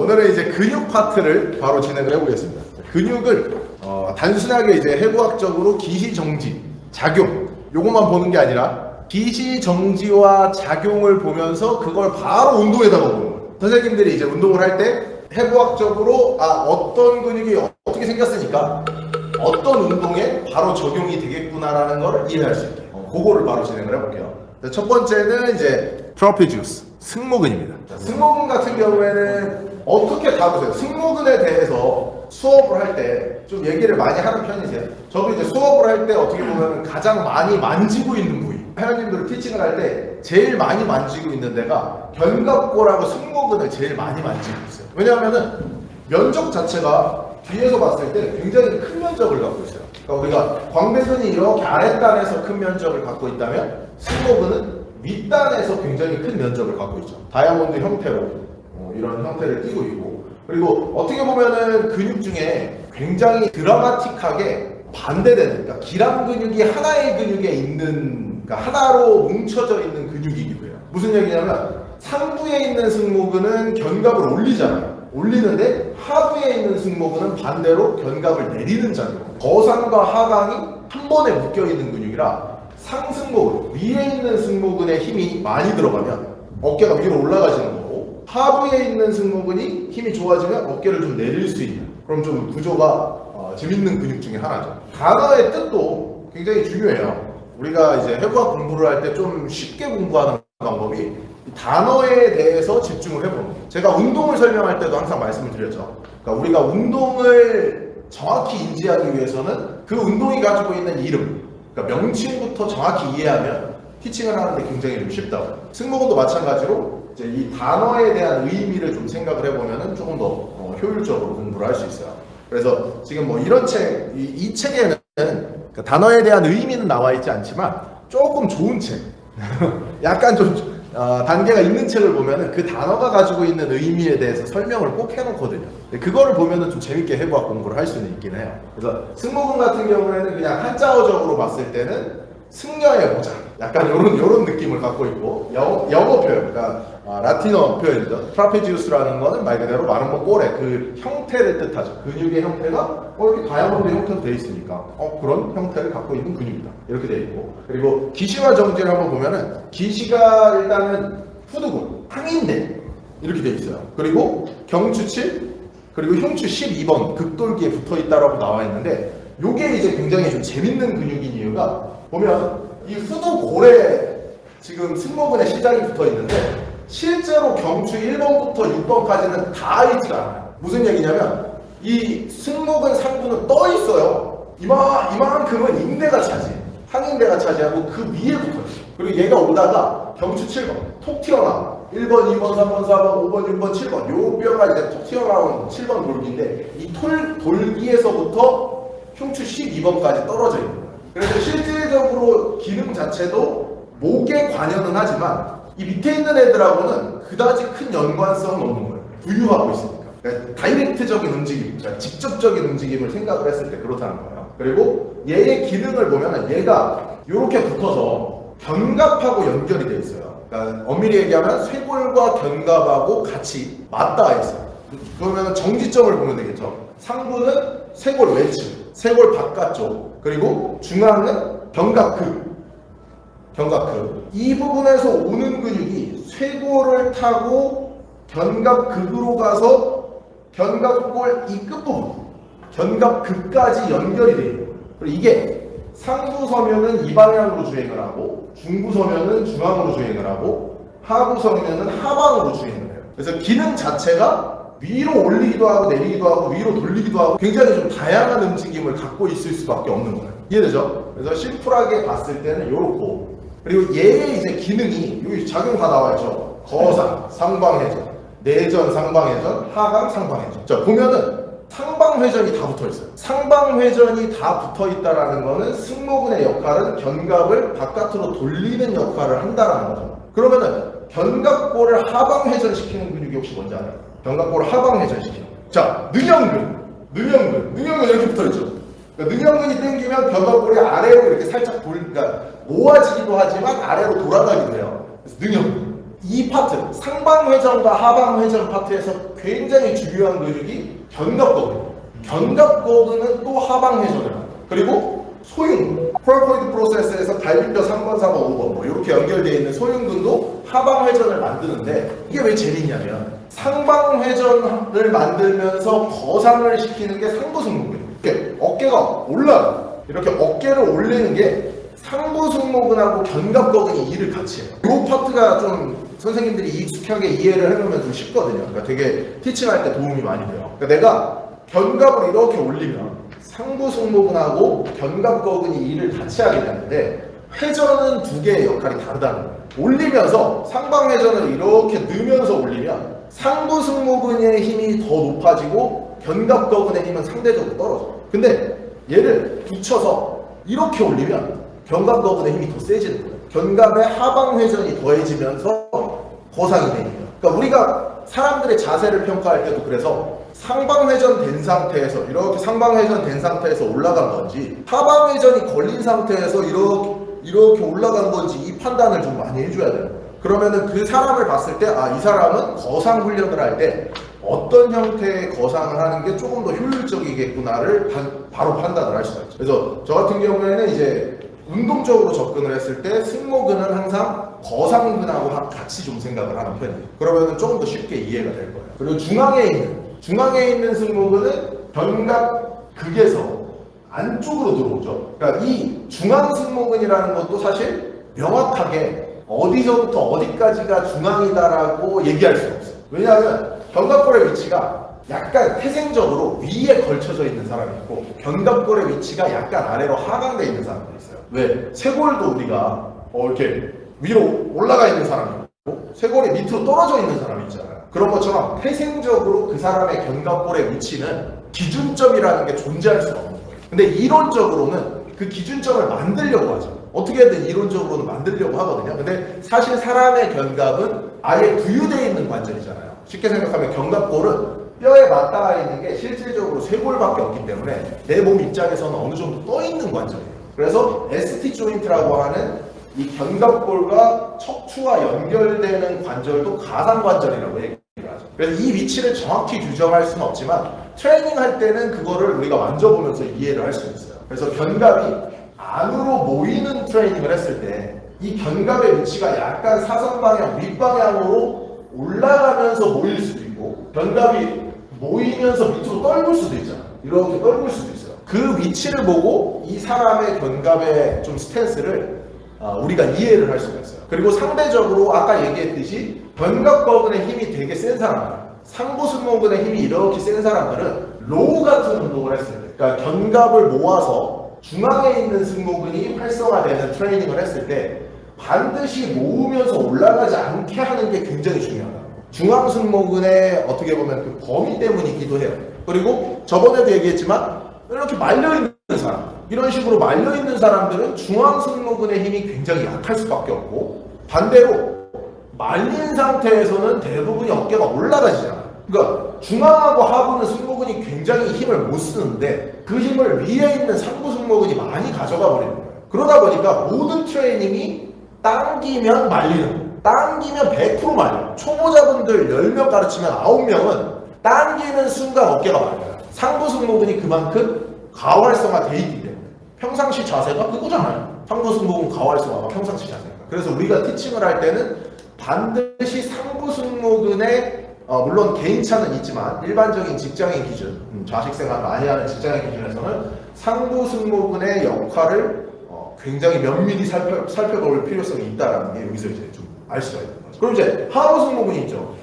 오늘은 이제 근육 파트를 바로 진행을 해보겠습니다. 근육을 단순하게 이제 해부학적으로 기시정지, 작용 요것만 보는 게 아니라 기시정지와 작용을 보면서 그걸 바로 운동에다가 보는 거예요. 선생님들이 이제 운동을 할 때 해부학적으로 어떤 근육이 어떻게 생겼으니까 어떤 운동에 바로 적용이 되겠구나라는 걸 이해할 수 있게 그거를 바로 진행을 해볼게요. 첫 번째는 이제 트라피지우스, 승모근입니다. 승모근 같은 경우에는 어떻게 다루세요? 승모근에 대해서 수업을 할 때 좀 얘기를 많이 하는 편이세요? 저도 이제 수업을 할 때 어떻게 보면 가장 많이 만지고 있는 부위, 회원님들 티칭을 할 때 제일 많이 만지고 있는 데가 견갑골하고 승모근을 제일 많이 만지고 있어요. 왜냐하면은 면적 자체가 뒤에서 봤을 때 굉장히 큰 면적을 갖고 있어요. 그러니까 우리가 광배근이 이렇게 아랫단에서 큰 면적을 갖고 있다면 승모근은 윗단에서 굉장히 큰 면적을 갖고 있죠. 다이아몬드 형태로 이런 형태를 띠고 있고, 그리고 어떻게 보면은 근육 중에 굉장히 드라마틱하게 반대되는, 그러니까 기람 근육이 하나의 근육에 있는, 그러니까 하나로 뭉쳐져 있는 근육이기도 해요. 무슨 얘기냐면 상부에 있는 승모근은 견갑을 올리잖아요. 올리는데 하부에 있는 승모근은 반대로 견갑을 내리는 작용. 거상과 하강이 한 번에 묶여 있는 근육이라 상승모근, 위에 있는 승모근에 힘이 많이 들어가면 어깨가 위로 올라가지는 거고, 하부에 있는 승모근이 힘이 좋아지면 어깨를 좀 내릴 수 있는, 그럼 좀 구조가 재밌는 근육 중에 하나죠. 단어의 뜻도 굉장히 중요해요. 우리가 이제 해부학 공부를 할 때 좀 쉽게 공부하는 방법이 단어에 대해서 집중을 해보는 거예요. 제가 운동을 설명할 때도 항상 말씀을 드렸죠. 그러니까 우리가 운동을 정확히 인지하기 위해서는 그 운동이 가지고 있는 이름, 그러니까 명칭부터 정확히 이해하면 티칭을 하는데 굉장히 좀 쉽다고. 승모근도 마찬가지로 이제 이 단어에 대한 의미를 좀 생각을 해보면 조금 더 효율적으로 공부를 할 수 있어요. 그래서 지금 뭐 이런 책, 이 책에는 그 단어에 대한 의미는 나와 있지 않지만 조금 좋은 책, 약간 좀 단계가 있는 책을 보면은 그 단어가 가지고 있는 의미에 대해서 설명을 꼭 해놓거든요. 그거를 보면은 좀 재밌게 해부학 공부를 할 수는 있긴 해요. 그래서 승모근 같은 경우에는 그냥 한자어적으로 봤을 때는 승려의 모자, 약간 이런 느낌을 갖고 있고, 영어 표현, 그러니까 라틴어 표현이죠. 트라페지우스라는 거는 말 그대로 마름모 꼬레, 그 형태를 뜻하죠. 근육의 형태가 이렇게 다이아몬드 형태로 되어 있으니까 그런 형태를 갖고 있는 근육이다, 이렇게 되어 있고, 그리고 기시와 정지를 한번 보면은 기시가 일단은 후두근, 항인대 이렇게 되어 있어요. 그리고 경추 7, 그리고 흉추 12번 극돌기에 붙어 있다라고 나와 있는데, 요게 이제 굉장히 좀 재밌는 근육인 이유가 보면 이 후두골에 지금 승모근에 시장이 붙어 있는데 실제로 경추 1번부터 6번까지는 다 있지가 않아요. 무슨 얘기냐면 이 승모근 상부는 떠 있어요. 이만큼은 인대가 차지, 항인대가 차지하고 그 위에 붙어 있어요. 그리고 얘가 오다가 경추 7번 톡 튀어나와 1번, 2번, 3번, 4번, 5번, 6번, 7번 요 뼈가 이제 톡 튀어나온 7번 돌기인데 이 돌기에서부터 흉추 12번까지 떨어져 있는 거예요. 그래서 실질적으로 기능 자체도 목에 관여는 하지만 이 밑에 있는 애들하고는 그다지 큰 연관성은 없는 거예요. 부유하고 있으니까. 그러니까 다이렉트적인 움직임, 그러니까 직접적인 움직임을 생각을 했을 때 그렇다는 거예요. 그리고 얘의 기능을 보면 얘가 이렇게 붙어서 견갑하고 연결이 돼 있어요. 그러니까 엄밀히 얘기하면 쇄골과 견갑하고 같이 맞닿아 있어요. 그러면 정지점을 보면 되겠죠. 상부는 쇄골 외측, 쇄골 바깥쪽, 그리고 중앙은 견갑근. 이 부분에서 오는 근육이 쇄골을 타고 견갑근으로 가서 견갑골 이 끝부분, 견갑근까지 연결이 되어 있는 거예요. 그리고 이게 상부 서면은 이 방향으로 주행을 하고, 중부 서면은 중앙으로 주행을 하고, 하부 서면은 하방으로 주행을 해요. 그래서 기능 자체가 위로 올리기도 하고 내리기도 하고 위로 돌리기도 하고 굉장히 좀 다양한 움직임을 갖고 있을 수밖에 없는 거예요. 이해되죠? 그래서 심플하게 봤을 때는 요렇고, 그리고 얘의 이제 기능이 여기 작용 다 나와 있죠. 거상, 상방회전, 내전, 상방회전, 하강, 상방회전. 자, 보면은 상방회전이 다 붙어 있어요. 상방회전이 다 붙어 있다라는 거는 승모근의 역할은 견갑을 바깥으로 돌리는 역할을 한다라는 거죠. 그러면은 견갑골을 하방회전시키는 근육이 혹시 뭔지 알아요? 견갑골을 하방회전시키는. 자, 능형근 이렇게 붙어있죠. 그러니까 능형근이 당기면 견갑골이 아래로 이렇게 살짝 그러니까 모아지기도 하지만 아래로 돌아가기도 해요. 그래서 능형근. 이 파트, 상방회전과 하방회전 파트에서 굉장히 중요한 근육이 견갑거근이에요. 견갑거근은 또 하방회전을 합니다. 그리고 소흉근, 폴포이드 프로세스에서 갈비뼈 3번, 4번, 5번 뭐 이렇게 연결되어 있는 소흉근도 하방회전을 만드는데 이게 왜 재밌냐면 상방회전을 만들면서 거상을 시키는 게 상부승모근이에요. 이렇게 어깨가 올라가. 이렇게 어깨를 올리는 게 상부승모근하고 견갑거근이 일을 같이 해요. 이 파트가 좀 선생님들이 익숙하게 이해를 해놓으면 좀 쉽거든요. 그러니까 되게 티칭할 때 도움이 많이 돼요. 그러니까 내가 견갑을 이렇게 올리면 상부승모근하고 견갑거근이 일을 같이 하게 되는데 회전은 두 개의 역할이 다르다는 거예요. 올리면서 상방회전을 이렇게 넣으면서 올리면 상부승모근의 힘이 더 높아지고 견갑거근의 힘은 상대적으로 떨어져요. 근데 얘를 붙여서 이렇게 올리면 견갑거근의 힘이 더 세지는 거예요. 견갑의 하방회전이 더해지면서 거상이 되는 거예요. 그러니까 우리가 사람들의 자세를 평가할 때도 그래서 상방회전 된 상태에서 이렇게 상방회전 된 상태에서 올라간 건지 하방회전이 걸린 상태에서 이렇게 올라간 건지 이 판단을 좀 많이 해줘야 돼요. 그러면은 그 사람을 봤을 때 아, 이 사람은 거상 훈련을 할 때 어떤 형태의 거상을 하는 게 조금 더 효율적이겠구나를 바로 판단을 할 수가 있죠. 그래서 저 같은 경우에는 이제 운동적으로 접근을 했을 때 승모근은 항상 거상근하고 같이 좀 생각을 하는 편이에요. 그러면은 조금 더 쉽게 이해가 될 거예요. 그리고 중앙에 있는 승모근은 견갑극에서 안쪽으로 들어오죠. 그러니까 이 중앙승모근이라는 것도 사실 명확하게 어디서부터 어디까지가 중앙이다라고 얘기할 수 없어요. 왜냐하면 견갑골의 위치가 약간 태생적으로 위에 걸쳐져 있는 사람이 있고 견갑골의 위치가 약간 아래로 하강되어 있는 사람도 있어요. 왜? 쇄골도 우리가 이렇게 위로 올라가 있는 사람이 있고 쇄골이 밑으로 떨어져 있는 사람이 있잖아요. 그런 것처럼 태생적으로 그 사람의 견갑골의 위치는 기준점이라는 게 존재할 수가 없는 거예요. 근데 이론적으로는 그 기준점을 만들려고 하죠. 어떻게든 이론적으로는 만들려고 하거든요. 근데 사실 사람의 견갑은 아예 부유되어 있는 관절이잖아요. 쉽게 생각하면 견갑골은 뼈에 맞닿아 있는 게 실질적으로 쇄골밖에 없기 때문에 내 몸 입장에서는 어느 정도 떠 있는 관절이에요. 그래서 ST 조인트라고 하는 이 견갑골과 척추와 연결되는 관절도 가상관절이라고 얘기를 하죠. 그래서 이 위치를 정확히 규정할 수는 없지만 트레이닝 할 때는 그거를 우리가 만져보면서 이해를 할 수 있어요. 그래서 견갑이 안으로 모이는 트레이닝을 했을 때 이 견갑의 위치가 약간 사선 방향, 윗방향으로 올라가면서 모일 수도 있고 견갑이 모이면서 밑으로 떨굴 수도 있잖아요. 이렇게 떨굴 수도 있어요. 그 위치를 보고 이 사람의 견갑의 좀 스탠스를 우리가 이해를 할 수가 있어요. 그리고 상대적으로 아까 얘기했듯이 견갑거근의 힘이 되게 센 사람들, 상부승모근의 힘이 이렇게 센 사람들은 로우 같은 운동을 했을 때, 그러니까 견갑을 모아서 중앙에 있는 승모근이 활성화되는 트레이닝을 했을 때 반드시 모으면서 올라가지 않게 하는 게 굉장히 중요하다. 중앙 승모근의 어떻게 보면 그 범위 때문이기도 해요. 그리고 저번에도 얘기했지만 이렇게 말려있는 사람, 이런 식으로 말려있는 사람들은 중앙 승모근의 힘이 굉장히 약할 수밖에 없고 반대로 말린 상태에서는 대부분이 어깨가 올라가지잖아요. 그러니까 중앙하고 하부는 승모근이 굉장히 힘을 못 쓰는데 그 힘을 위에 있는 상부 승모근이 많이 가져가 버리는 거예요. 그러다 보니까 모든 트레이닝이 당기면 말리는, 당기면 100% 말려요. 초보자분들 10명 가르치면 9명은 당기는 순간 어깨가 말려요. 상부 승모근이 그만큼 가활성화 돼 있기 때문에 평상시 자세가 그거잖아요. 상부 승모근 가활성화가 평상시 자세가. 그래서 우리가 티칭을 할 때는 반드시 상부 승모근의 물론 개인차는 있지만 일반적인 직장인 기준, 자식생활 많이 하는 직장인 기준에서는 상부 승모근의 역할을 굉장히 면밀히 살펴볼 필요성이 있다는 게 여기서 이제 좀 알 수가 있는 거죠. 그럼 이제 하부 승모근이 있죠.